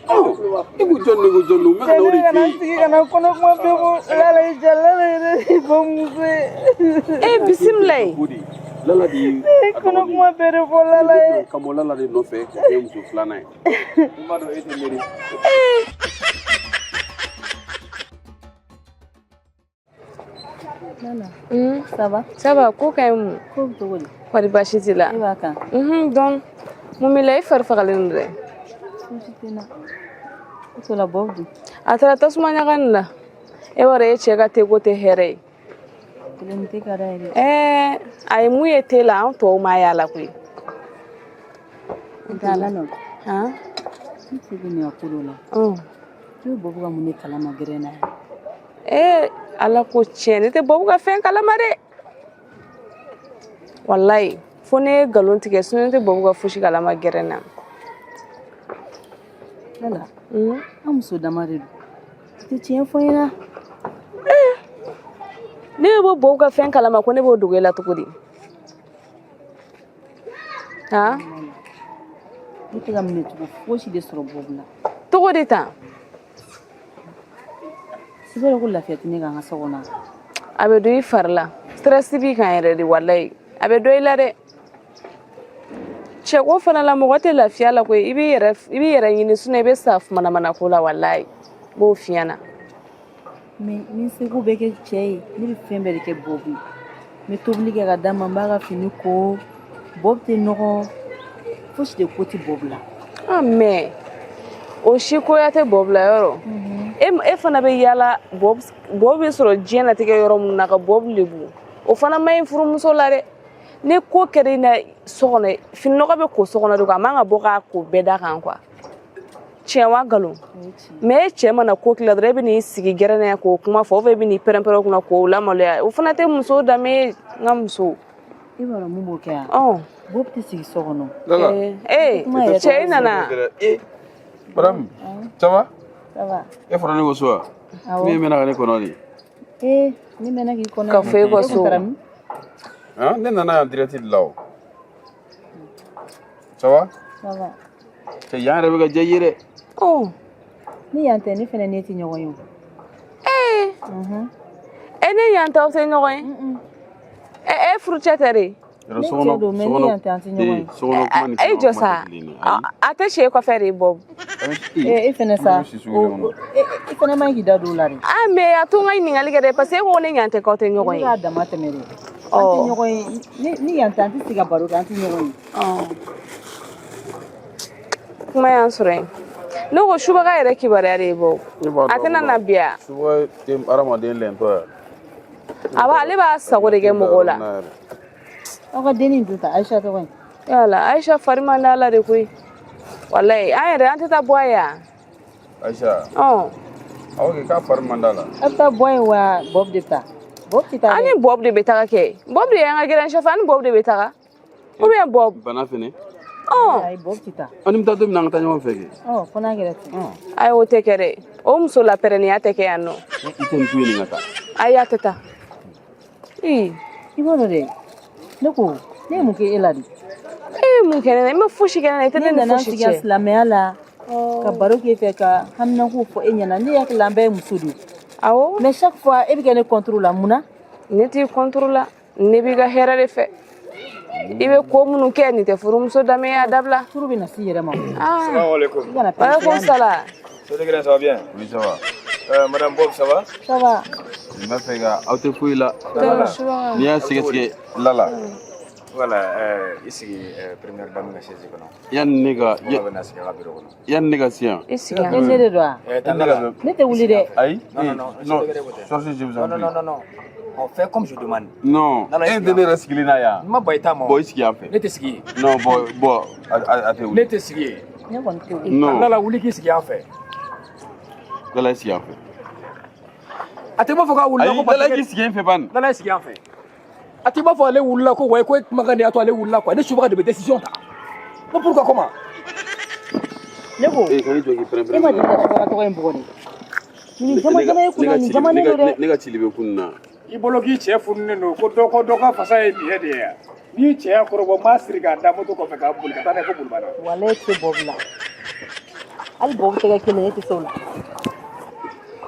Oh, ibu jonno me kana ori fi. Kana kono kuma be ko lala jalla ne bo muse. Bismillah. Lala di kono kuma be ko lala. Kamo lala di no fe ko be muso flana. Uma do ete meri. Nana. Ça va? Ça va ko kay mu. Ko to woni. Kwari bashiti la. E ba kan. Donc mu mi lay farfagalen re. Sitina. Ko la bobdi. Atara tasuma nyagan la. E wara e chega te gote here. Kulemte kara ere. Ay mu yete la an to ma ya la kuy. Dala no. Ha? Sigi ni akulo la. Tu bobu ga mune kala magrena. Ala ko tiene te bobu ga fen kala mare. Wallahi fone galon tige sunne te bobu ga fushi kala magrena. Lala. Am so damare. Te tien foina. Ne bobu ga fen kala ma ko ne bo dugela tukudi. Ha? Ite ga mune tuko foshi de soro bobu la. Tukudi ta. Sibere ko lafiya tini ga hasona. Abe do farla. Stress bi kan yere di wallahi. Abe do ila de. Che ko fana la mo gote lafiya la ko ibi yere yini sune be saf mana ko la wallahi. Bo fiana. Me ni se ko beke chei, ni fembe ke bobi. Me tobli ga dama mbaga fini ko bob te no foshi de koti bobla. Mais o shi ko ya te bobla yoro. E fana be yala bob be soro jena te ke yoro mun na ka bob lebu. O fana may furu muso la de. Ne ko kere na sogone finno ka be ko sogone do ka manga boka ko beda kan kwa. Chewa galon. Me chema na ko kila drebe ni sigi gerene ko kuma fo be ni perempero kuna ko la mole. O fana te muso da me ngamso. E wala mu mo kya. Bob te sigi sogono. Che nana. Madame, ça va? Ça va. E fara ni go so. Ni mena ga ni kono ni. Ni mena ki kono. Ka fe go so. Hein? Ne nana direct là. Ça va? Ça va. Te yan rebe ga jeyire. Ni yante ni fene neti nyogo yo. Ene yante o se nyogo yin. Frucheteri. Sono Josa. Ate she ko fere bob. Fene sa. Fene ma ki da dolari. Me atunga ni ngali gade parce que on yante ko te nyogo yin. Ya da mate mere. Anti nyogo yin ni yante anti siga baro anti nyogo yin. Kuma yan sure. No go shuba ga ere ki bare are bob. Atena na biya. Shuba tem aramaden len to. Aba ale ba sagore ge mogola. Aga deni duta Aisha to wani. Yala Aisha farima na la de kui. Wallahi ayere ante ta boya. Aisha. Awo ka farima ndala. Ata boy wa Bob dita. Bob tita. Ani Bob de betaka ke. Bob de yanga giran shafa ani Bob de betaka. Ou bien Bob. Bana fini. Ay Bob tita. Ani mta do mi nanga tanyo feke. Fona gerati. Ay o tekere. O muso la pereni ateke anno. Iten tuini ngata. Ay ateta. Ibono de. Noko, ne muke eladi. Mun kene me fushi kene ite ne fushi che. Islamia la. Ka baro ke fe ka hamna ko fo enyana ne yak lambe musudi. Awo. Mais chaque fois e bi kene contrôle la muna. Ne ti contrôle la. Ne bi ga hera de fe. Ibe ko munu ke ni te furum so dame ya dabla. Furu bi na si yere ma. Assalamu alaikum. Wa alaikum salam. Ça va bien? Oui, ça va. Madame Bob, ça va? Ça va. Il m'a fait gars, auto fouille là. Ni a sige là. Voilà, ici première dame na chez eux. Yan nigga, yan nigga sien. Ici. Ne de doa. Ne te wuli de. Aïe. Non. Sortez, je vous en prie. Non. On fait comme je demande. Non. Un de les skilina ya. Ma baita mo. Boy ski a fait. Ne te ski. Non, boy, à te Ne te ski. Non. Dans la wuli qui ski a fait. Dans la ski a fait. Atema foka wuli ko ba. Dans la ski a fait ban. Dans la ski a fait. Atema fo aller wuli ko way ko magane ato aller wuli ko. Ne suba de décision ta. Pourquoi comment? Lego. Quand il doit y prendre. E ma di ta suba to en bogoni. Ni jama ni jama ne do. Ne ga tilibe kunna. Ibologi che funne no ko do ka fasa e biye de ya. Ni che akoro bo masri ga da moto ko fe ka bul ka ta ne ko bul bana. Wale ke bobla. hali bɔbɔ tɛgɛ kelen e tɛ se o la.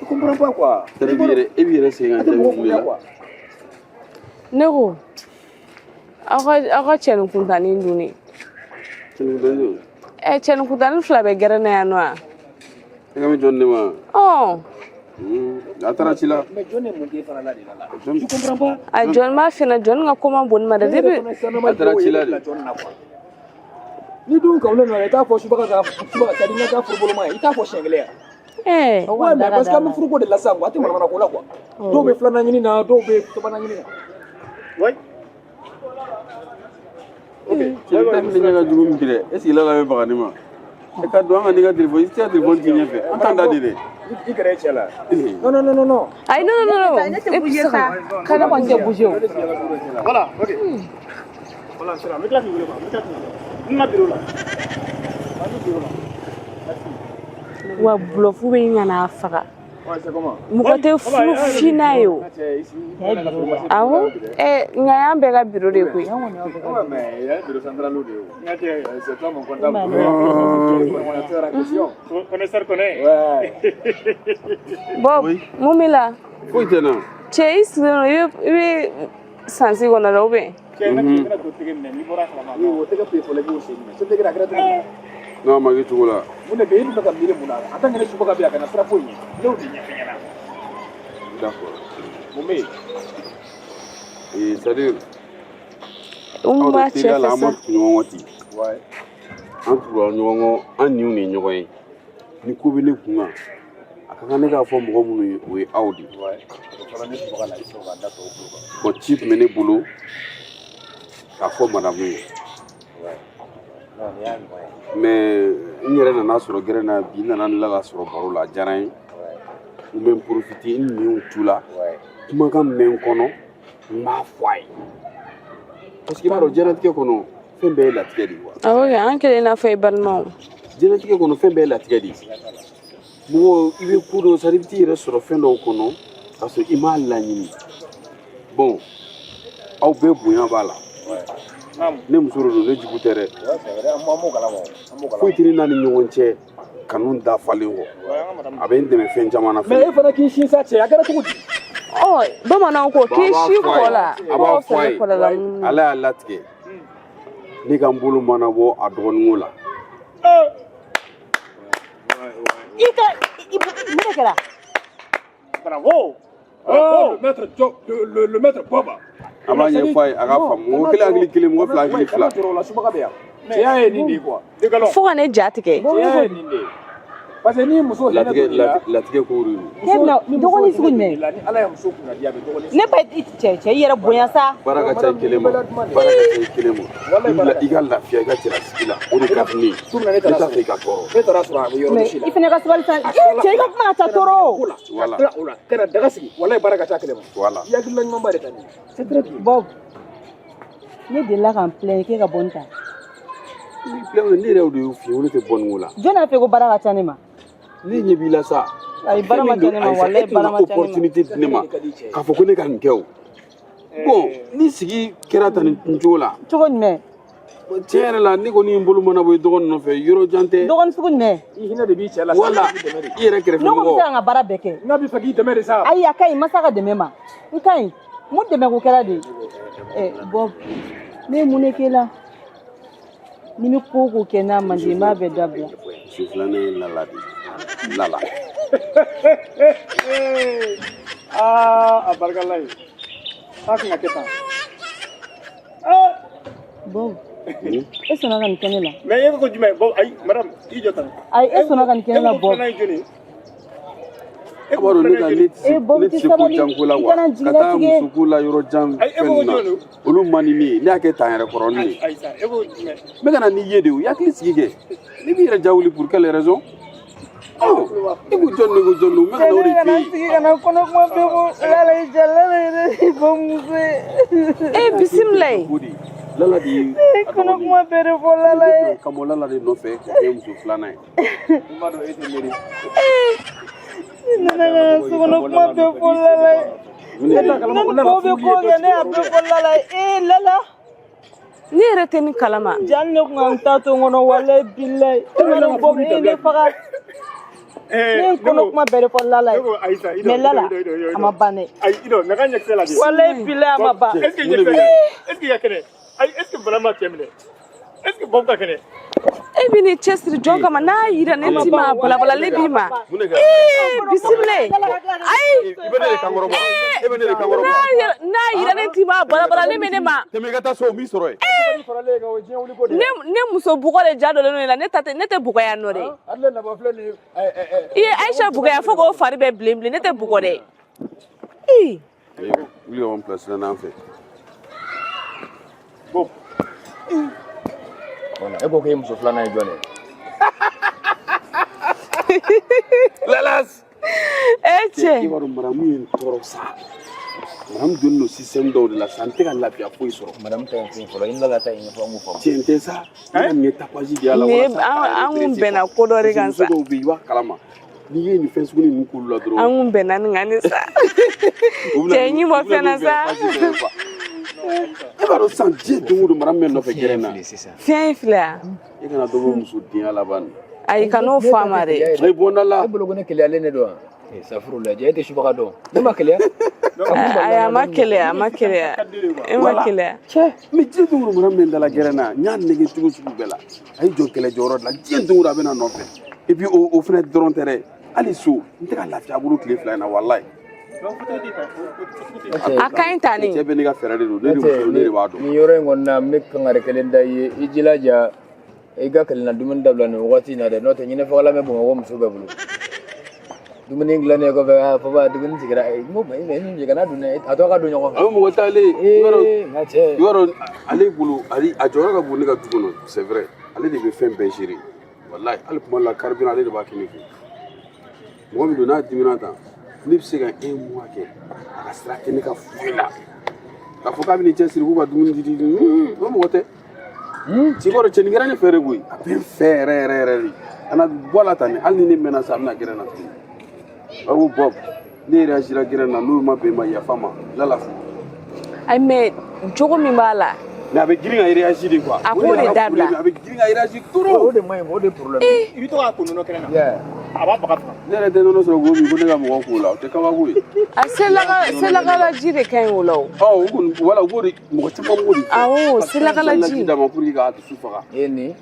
Je comprends pas quoi. E b'i yɛrɛ sen ka jaabi fili la. Ne ko aw ka cɛnin kuntanin dun ne. Cɛnin kuntanin. Cɛnin kuntanin 2 bɛ gɛrɛ na yan nɔ wa. E ka mi jɔn de ma. A taara ci la. Mais John est monté par là de là. Je comprends pas. A John m'a fina John ka koma bonni ma da depuis. A taara ci la de. Ni dun ka wele na ta fɔ subaga ka sadi na ka furu ma i t'a fɔ siɲɛ kelen Eh. ouais mais parce que an bɛ furu ko de la sa quoi a tɛ mana ko la quoi dɔw bɛ filanan ɲini na dɔw bɛ sabanan ɲini na oui ok cɛ min ɲɛ ka jugu min bi dɛ est ce que lala bɛ baga ne ma e ka don an ka n'i ka téléphone i tɛ se ka téléphone ci ɲɛfɛ an t'an da de dɛ i gɛrɛ cɛ la non Ay non. Ne tɛ bouger sa. Kana kɔni tɛ bouger o. voilà ok voilà c'est là me classe wele quoi me classe na bureau la Wa blufu bɛ ɲana faga. ouais c'est comment Mɔgɔ tɛ furu fina ye o. Awɔ nka y'an bɛɛ ka biro de koyi. ouais mais il y a un bureau central de c'est toi mon comptable moniteur en question connaisseur connaît ouais Bob mun b'i la. foyi tɛ na. Cɛ i sigilen i bɛ sansi kɔnɔ la ou bien. Non ma kɛ cogo la. mun de bɛ yen e bɛ ka miiri mun na en tant que ne subaga bɛ yan ka na sira foyi ɲɛ n'o de ɲɛfɛ ɲɛna D'accord. mun bɛ yen C'est à dire Mun b'a cɛ teliya la fɛ an ma sa. tugu ɲɔgɔn kɔ ten. ouais An tugula ɲɔgɔn kɔ an niw de ye ɲɔgɔn ye. Ni ko bɛ ne kun kan a ka kan ne k'a fɔ mɔgɔ minnu ye o ye aw de. ouais o fɔra ne subaga la i sɔrɔ ka da tɔw tulo kan Bon ci tun bɛ ne bolo k'a fɔ madamu ye. ouais non nin y'a ɲɔgɔn ye Mais n yɛrɛ nana sɔrɔ gɛrɛ na bi n nana ne la ka sɔrɔ baro la a diyara n ye. N bɛ n profiter n niw tu la. ouais Kumakan min bɛ n kɔnɔ n b'a fɔ a ye. Parce que i b'a dɔn diɲɛlatigɛ kɔnɔ fɛn bɛɛ ye latigɛ de ye wa. Awɔ kɛ an kelen n'a fɔ i balimaw. Diɲɛlatigɛ kɔnɔ fɛn bɛɛ ye latigɛ de ye. Mɔgɔ i bɛ ko dɔw c'est à dire i bɛ t'i yɛrɛ sɔrɔ fɛn dɔw kɔnɔ k'a sɔrɔ i m'a laɲini. Bon aw bɛɛ bonya b'a la. Ne muso de don ne jugu tɛ dɛ. Foyi tɛ ne n'a ni ɲɔgɔn cɛ kanu dafalen kɔ. A bɛ n dɛmɛ fɛn caman na. mais e fana k'i sin sa cɛ a kɛra cogo di Bamananw ko k'i si kɔ la. A b'a fɔ a ye ala y'a latigɛ ne ka n bolo mana bɔ a dɔgɔninko la. Mun de kɛra? bravo le maître Boba A b'a ɲɛfɔ a ye a k'a faamu mɔgɔ kelen hakili kelen mɔgɔ fila hakili fila. la subaga bɛ yan cɛya ye nin de ye quoi Fo ka ne ja tigɛ. cɛya ye nin de ye parce que ni muso hinɛ donna i la latigɛ ko de don. Ne bɛna dɔgɔnin sugu jumɛn? ni ala ye muso kunna di a bɛ dɔgɔnin Ne ba cɛ i yɛrɛ bonya sa. Baara ka ca i kelen ma baara ka ca i kelen ma i ka lafiya i ka cɛlasigi la o de ka di ne ye ne t'a fɛ i ka tɔɔrɔ. e taara sɔrɔ a bɛ yɔrɔ Mais si la i fana ka sabali sa. Cɛ i ka kuma ka ca tɔɔrɔ. Voilà. ka na daga sigi walayi baara ka ca kelen ma Voilà. i hakilina ɲuman ba de ka di c'est très bien Bob, ne delila ka n plaindre k'e ka bɔ n ta. Ne yɛrɛ de y'o f'i ye o ne tɛ bɔ nin ko la. Jɔn y'a fɛ ko baara ka ca ne ma? Ne ɲɛ b'i la sa. Ayi baara ma ca ne ma walayi baara ma ca ne ma. opportunité di ne ma k'a fɔ ko ne ka nin kɛ o. Bon ni sigi kɛra tan nin cogo la. Cogo jumɛn? Tiɲɛ yɛrɛ la ne kɔni ye n bolo mana bɔ i dɔgɔnin nɔfɛ yɔrɔ jan tɛ. Dɔgɔnin sugu jumɛn? i hinɛ de b'i cɛ la Wala i dɛmɛ de i yɛrɛ kɛrɛfɛ Ne ko n bɛ mɔgɔ. se ka n ka baara bɛɛ kɛ. n'a bɛ fɛ k'i dɛmɛ de sa Ayi a ka ɲi n ma se a ka dɛmɛ ma. N ka ɲi. Mun dɛmɛ ko kɛra de? Bob, ne ye mun de k'e la? Ni bɛ ko o ko kɛ n'a man di n b'a bɛɛ dabila. Muso filanan ye Lala de ye. Lala. a barikala ye k'a kan ka kɛ tan Bob, e sɔnna ka nin kɛ ne la? mais e ko jumɛn bon ayi madame i jɔ tan Ayi e sɔnna ka nin kɛ ne la Bob. e ko filanan ye joli ye E b'a dɔn ne ka ne tɛ se ko jan ko la wa ka taa muso ko la yɔrɔ jan fɛn na olu man di ne ye ne y'a kɛ tan yɛrɛ kɔrɔ ne ye. ayi sa e ko jumɛn N bɛ ka na n'i ye de o i hakili sigi kɛ ne b'i yɛrɛ jawuli pour quelle raison. I ko jɔn ne ko jɔn don n bɛ ka na o de f'i ye. Sigi ka na kɔnɔ kuma bɛɛ fɔ Lala ye ja Lala yɛrɛ fɔ muso ye. Bisimila ye. Lala de ye Kɔnɔ kuma bɛɛ de fɔ Lala ye. ka bɔ Lala de nɔfɛ ka kɛ muso filanan ye. i m'a dɔn e tɛ miiri Ne nana ka na sokɔnɔ kuma bɛɛ fɔ Lala ye. Ne ni ko bɛ ko kɛ ne y'a bɛɛ fɔ Lala ye. Lala. Ne yɛrɛ tɛ nin kalama. Jani ne kun ka n ta to n kɔnɔ walayi bilayi. E ma dɔn Bob e ye ne faga. Ne kono kuma bɛrɛ fɔ Lala ye. Mais Lala a ma ban dɛ. Walayi bilahi a ma ban. Est-ce que il y a kɛnɛ? Est-ce que vraiment cɛ minɛ? Est-ce que Bob ka kɛnɛ? E bɛ ni cɛsiri jɔn kama n'a yira ne ti ma balabalalen b'i ma. Bisimila. Ayi. I bɛ ne de kankɔrɔ bɔ. E bɛ ne de kankɔrɔ bɔ. N'a yira ne ti ma balabalalen bɛ ne ma. Tɛmɛ i ka taa so o b'i sɔrɔ yen. Ne muso bugɔ de ja dɔlen la ne tɛ bugɔ yan nɔ dɛ. I ye Aisha bugɔ yan fo k'o fari bɛɛ bilen bilen ne tɛ bugɔ dɛ. Wuli ka bɔ place la n'an fɛ. Bob. E ko k'e muso filanan ye jɔn ye? Lalas. Cɛ. I b'a dɔn maramu ye n tɔɔrɔ sa. Maramu donnen don système dɔw de la sa n tɛ ka lafiya foyi sɔrɔ. Madame ta ye fin fɔlɔ i nana ta ɲɛfɔ an k'o faamu. Tiɲɛ tɛ sa. Ne ka nin ye tapage de y'a la. An kun bɛnna ko dɔ de kan sa. Muso dɔw bɛ yen i b'a kalama. N'i ye nin fɛn sugu ninnu k'olu la dɔrɔn. An kun bɛnna nin kan ne sa. Cɛ ɲi ma fɛn na sa. E b'a dɔn sisan diɲɛ don o don maramu bɛ nɔfɛ gɛrɛn na. Fiɲɛ in filɛ yan. I kana dɔ bɔ muso denya laban. Ayi kan'o fɔ a ma dɛ. Ayi bɔnda la. E bolo ko ne keleyalen de don wa? Safuru lajɛ e tɛ subaga dɔn. Ne ma keleya. Ayi a ma keleya a ma keleya. E ma keleya. Cɛ mais diɲɛ don o don maramu bɛ n dala gɛrɛn na n y'a nege cogo sugu bɛɛ la a ye jɔ kɛlɛ jɔyɔrɔ de la diɲɛ don o don a bɛ na nɔfɛ et puis o fana dɔrɔn tɛ dɛ hali so n tɛ ka lafiya a bolo tile fila in na walayi. A ka ɲi ta nin. Cɛ bɛ ne ka fɛɛrɛ de don ne de b'a dɔn. Nin yɔrɔ in kɔni na n bɛ kankari kelen da i ye i jilaja i ka kelenna dumuni dabila nin wagati in na dɛ n'o tɛ ɲinɛ fagalan bɛ Bamakɔ muso bɛɛ bolo. Dumuni dilannen kɔfɛ papa dumuni sigira n ko mais nin kana dun dɛ a tɔ ka don ɲɔgɔn fɛ. A bɛ mɔgɔ taalen i nka cɛ. b'a dɔn ale bolo a jɔyɔrɔ ka bon ne ka du kɔnɔ c'est vrai ale de bɛ fɛn bɛɛ gérer walayi hali kuma dɔ la carburant ale de b'a kɛ ne fɛ mɔgɔ min don n'a dimina tan ne bɛ se ka 1 mois kɛ a ka sira tɛ ne ka foyi la k'a fɔ k'a bɛ nin cɛsiri k'u ka dumuni di o mɔgɔ tɛ ci b'a dɔn cɛnin kɛra ne fɛ de koyi a bɛ n fɛ yɛrɛ yɛrɛ yɛrɛ de a na bɔ a la tan hali ni ne mɛnna sa a bɛna gɛrɛ n na tuguni a ko Bob ne réagira gɛrɛ na n'o ma bɛn n ma yafa ma Lala fo. Ayi mais jogo min b'a la. Mais a bɛ girin ka réagir de quoi. A k'o de dabila. A bɛ girin ka réagir trop. O de maɲi o de problème. I bɛ to k'a ko nɔnɔ kɛnɛ na. A b'a baga faga. Ne yɛrɛ tɛ nɔnɔ sɔrɔ ko min ko ne ka mɔgɔ k'o la o tɛ kabako ye. A selakalaji de ka ɲi o la o. O kɔni voilà o b'o de mɔgɔ caman b'o de fɔ. Awɔ selakalaji. d'a ma pour que k'a dusu faga. E nin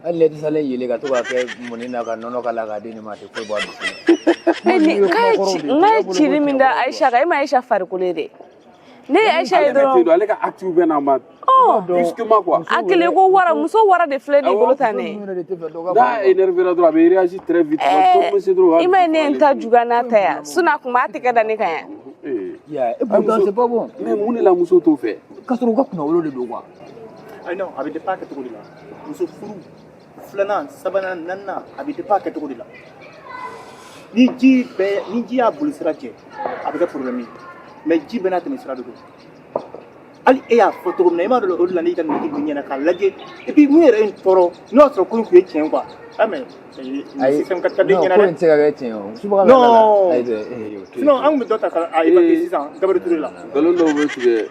hali ne tɛ salen yelen ka to k'a kɛ mɔni na ka nɔnɔ k'a la k'a di ne ma a tɛ foyi bɔ a dusu la. N'a ye cili min da Aisha kan e ma Aisha farikolo ye dɛ. Ne ye Aisha ye dɔrɔn. Ale ka acte bɛɛ n'a ma. Brusquement quoi. A kelen ko wara muso wara de filɛ nin bolo tan ne. N'a énervé dɔrɔn a bɛ réagir très vite. I ma ye ne n ta juga n'a ta yan sinon a kun b'a tɛgɛ da ne kan yan. Et pourtant c'est pas bon. Mais mun de la muso t'o fɛ. K'a sɔrɔ u ka kunnawolo de don quoi. Ayi non a bɛ dépend a kɛcogo de la muso furu filanan sabanan naaninan a bɛ dépend a kɛcogo de la ni ji y'a boli sira cɛ a bɛ kɛ problème ye mais ji bɛɛ n'a tɛmɛ sira de don hali e y'a fɔ cogo min na i m'a dɔn o de la n'i ka nege bɛ ɲɛna k'a lajɛ et puis mun yɛrɛ ye n tɔɔrɔ n'o y'a sɔrɔ ko in tun ye tiɲɛ quoi ah mais système ka di ɲɛna dɛ. ko in tɛ se ka kɛ tiɲɛ o. sinon an tun bɛ dɔ ta k'a évacuer sisan Gabriel Touré la. nkalon dɔw bɛ tigɛ.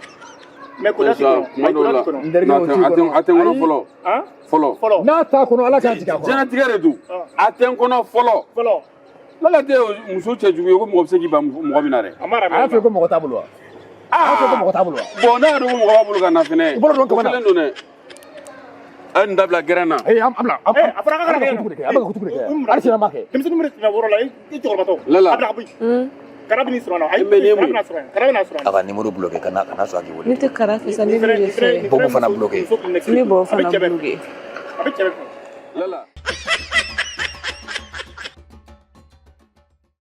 mais Kodasi kɔnɔ a tɛ n kɔnɔ fɔlɔ. n'a t'a kɔnɔ ala k'a tigɛ a kɔnɔ. diɲɛlatigɛ de don a tɛ n kɔnɔ fɔlɔ. Lala tɛ muso cɛ jugu ye ko mɔgɔ bɛ se k'i ban mɔgɔ min na dɛ. a y'a fɔ ko mɔgɔ t'a bolo wa. a y'a fɔ ko mɔgɔ t'a bolo wa. bon n'a y'a dɔn ko mɔgɔ b'a bolo ka na fɛnɛ. i bolo dɔn kamana. kelen don dɛ. a ye nin dabila gɛrɛn na. a fɔra k'a kana kutubu de kɛ a bɛ ka kutubu de kɛ hali sini an b'a kɛ. denmisɛnnin bɛ tɛmɛ wɔɔrɔ la i cɛkɔrɔbatɔ. Lala a bila ka bɔ yen. kara bɛ n'i sɔrɔ a la. kara bɛ n'a sɔrɔ a la. a ka numéro bloqué kana sɔn a k'i wele. Ne tɛ kara fɛ sa ne bɛ de fɛ. Bobo fana bloqué. Ne b'o fana bloqué. a bɛ cɛ bɛ fɛ. Lala.